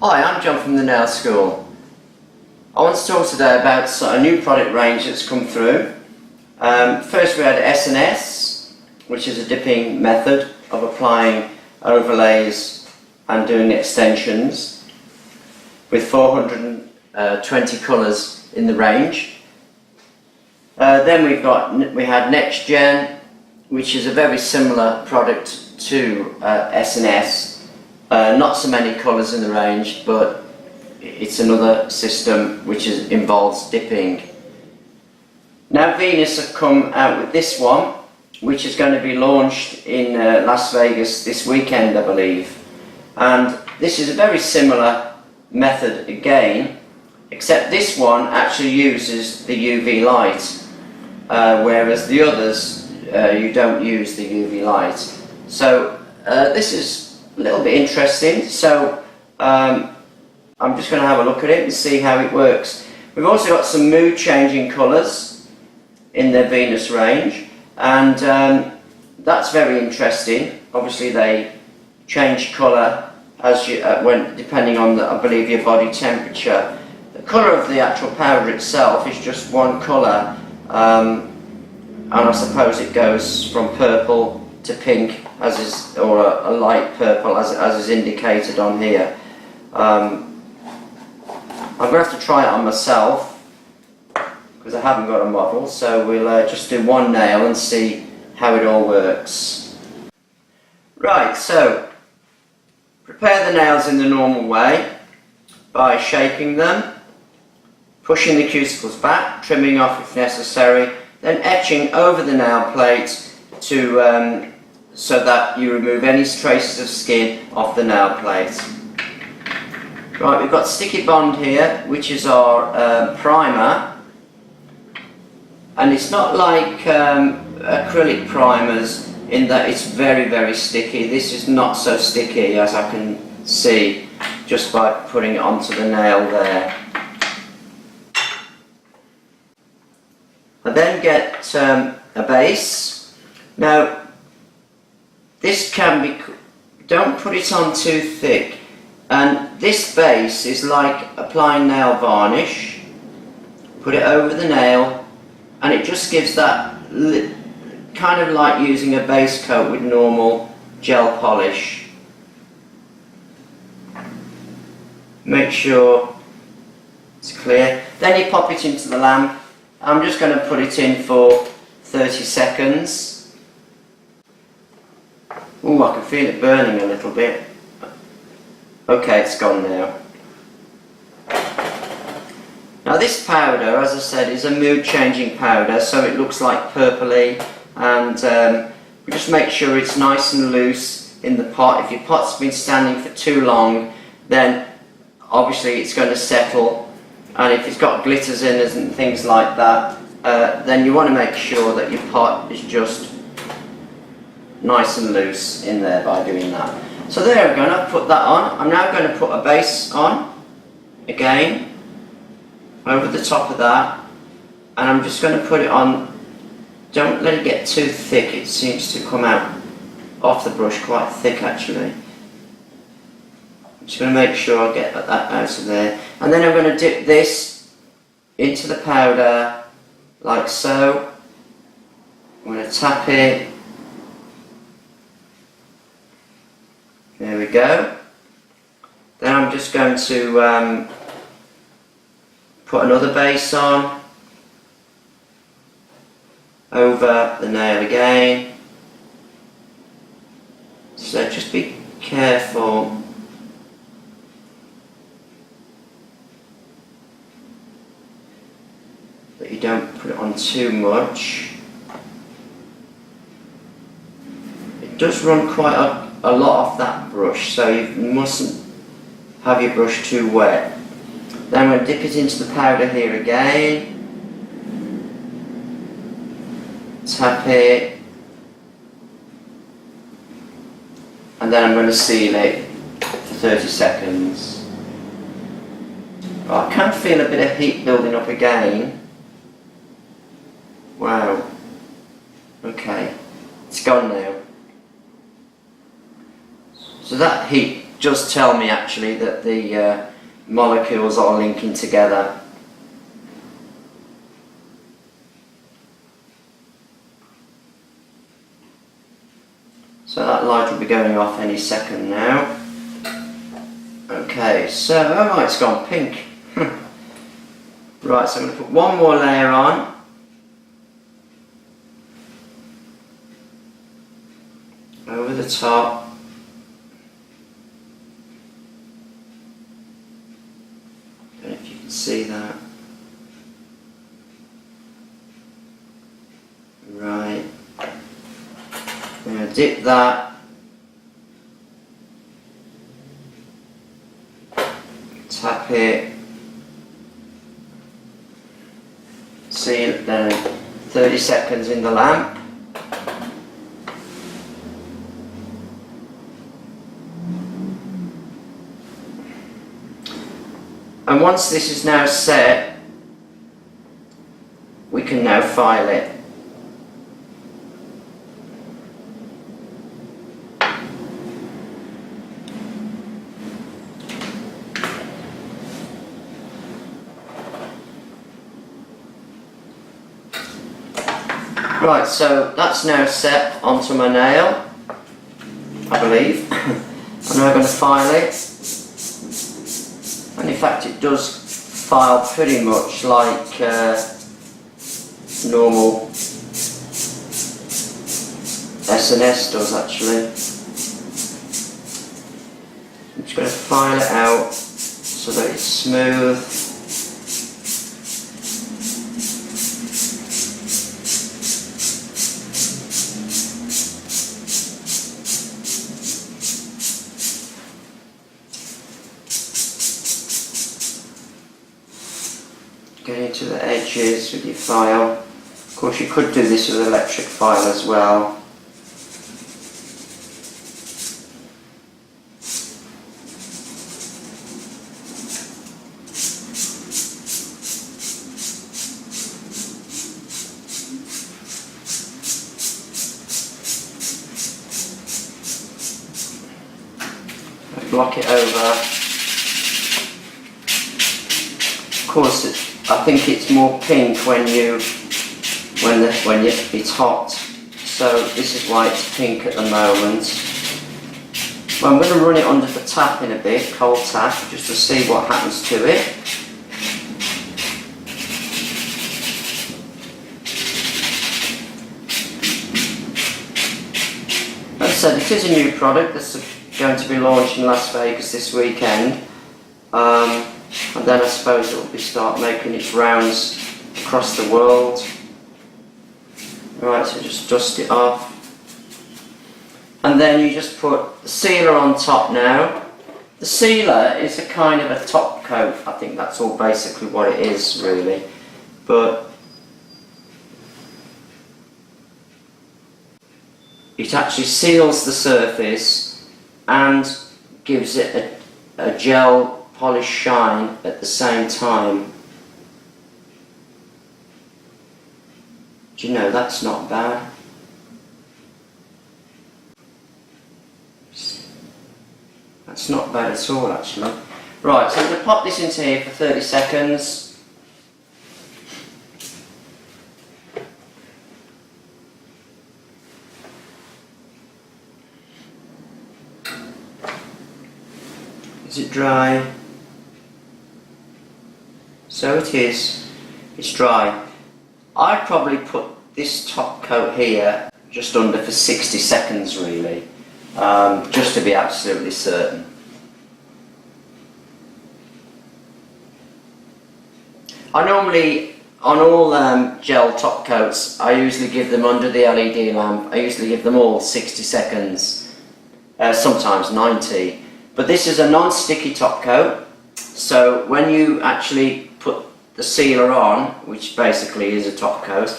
Hi, I'm John from the Nail School. I want to talk today about a new product range that's come through. First we had S&S, which is a dipping method of applying overlays and doing extensions with 420 colours in the range. Then we had Next Gen, which is a very similar product to S&S. Not so many colours in the range, but it's another system which involves dipping. Now Venus have come out with this one, which is going to be launched in Las Vegas this weekend, I believe. And this is a very similar method again, except this one actually uses the UV light, whereas the others you don't use the UV light. So this is a little bit interesting, so I'm just going to have a look at it and see how it works. We've also got some mood changing colours in their Venus range, and that's very interesting. Obviously they change colour as you depending on I believe your body temperature. The colour of the actual powder itself is just one colour, and I suppose it goes from purple to pink, or a light purple as is indicated on here. I'm going to have to try it on myself because I haven't got a model, so we'll just do one nail and see how it all works. Right, so prepare the nails in the normal way by shaping them, pushing the cuticles back, trimming off if necessary, then etching over the nail plate so that you remove any traces of skin off the nail plate. Right, we've got Sticky Bond here, which is our primer, and it's not like acrylic primers in that it's very, very sticky. This is not so sticky, as I can see just by putting it onto the nail there. I then get a base. Now this can be, don't put it on too thick, and this base is like applying nail varnish. Put it over the nail and it just gives that kind of like using a base coat with normal gel polish. Make sure it's clear. Then you pop it into the lamp. I'm just going to put it in for 30 seconds. Ooh, I can feel it burning a little bit. Okay, it's gone now. Now this powder, as I said, is a mood changing powder, so it looks like purpley, and we just make sure it's nice and loose in the pot. If your pot's been standing for too long, then obviously it's going to settle, and if it's got glitters in it and things like that, then you want to make sure that your pot is just nice and loose in there by doing that. So there we're going to put that on. I'm now going to put a base on again over the top of that, and I'm just going to put it on. Don't let it get too thick, it seems to come out off the brush quite thick actually. I'm just going to make sure I get that out of there, and then I'm going to dip this into the powder like so. I'm going to tap it. There we go. Then I'm just going to put another base on over the nail again. So just be careful. That you don't put it on too much. It does run quite a lot off that brush, so you mustn't have your brush too wet. Then I'm going to dip it into the powder here again, tap it, and then I'm going to seal it for 30 seconds. Oh, I can feel a bit of heat building up again. Wow. Okay, it's gone now. So that heat does tell me actually that the molecules are linking together. So that light will be going off any second now. Okay, so, oh, it's gone pink. Right, so I'm going to put one more layer on. Over the top. Don't know if you can see that. Right. I'm going to dip that. Tap it. See it then. 30 seconds in the lamp. And once this is now set, we can now file it. Right, so that's now set onto my nail, I believe. I'm now going to file it. And in fact it does file pretty much like normal SNS does actually. I'm just going to file it out so that it's smooth. Getting to the edges with your file. Of course you could do this with electric file as well. Block it over. Of course I think it's more pink when it's hot, so this is why it's pink at the moment. Well, I'm going to run it under the tap in a bit, cold tap, just to see what happens to it. As I said, it is a new product that's going to be launched in Las Vegas this weekend. And then I suppose it will start making its rounds across the world. Right, so just dust it off. And then you just put the sealer on top now. The sealer is a kind of a top coat. I think that's all basically what it is really. But it actually seals the surface and gives it a gel polish shine at the same time. Do you know, that's not bad. That's not bad at all actually. Right, so I'm going to pop this into here for 30 seconds. Is it dry? So it is. It's dry. I'd probably put this top coat here just under for 60 seconds really, just to be absolutely certain. I normally, on all gel top coats, I usually give them under the LED lamp, I usually give them all 60 seconds, sometimes 90. But this is a non-sticky top coat, so when you actually put the sealer on, which basically is a top coat,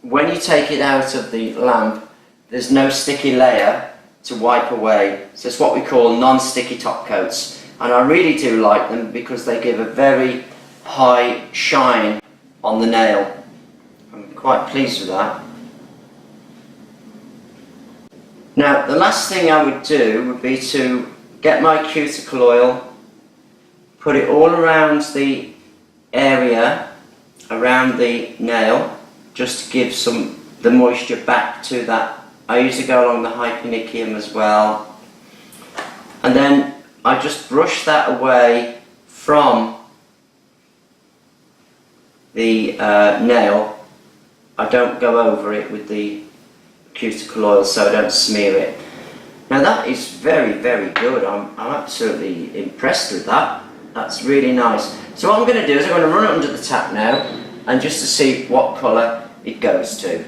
when you take it out of the lamp, there's no sticky layer to wipe away. So it's what we call non-sticky top coats. And I really do like them because they give a very high shine on the nail. I'm quite pleased with that. Now the last thing I would do would be to get my cuticle oil, put it all around the area around the nail, just to give the moisture back to that. I usually go along the hyponychium as well, and then I just brush that away from the nail. I don't go over it with the cuticle oil so I don't smear it. Now that is very, very good. I'm absolutely impressed with that. That's really nice. So what I'm going to do is I'm going to run it under the tap now, and just to see what colour it goes to.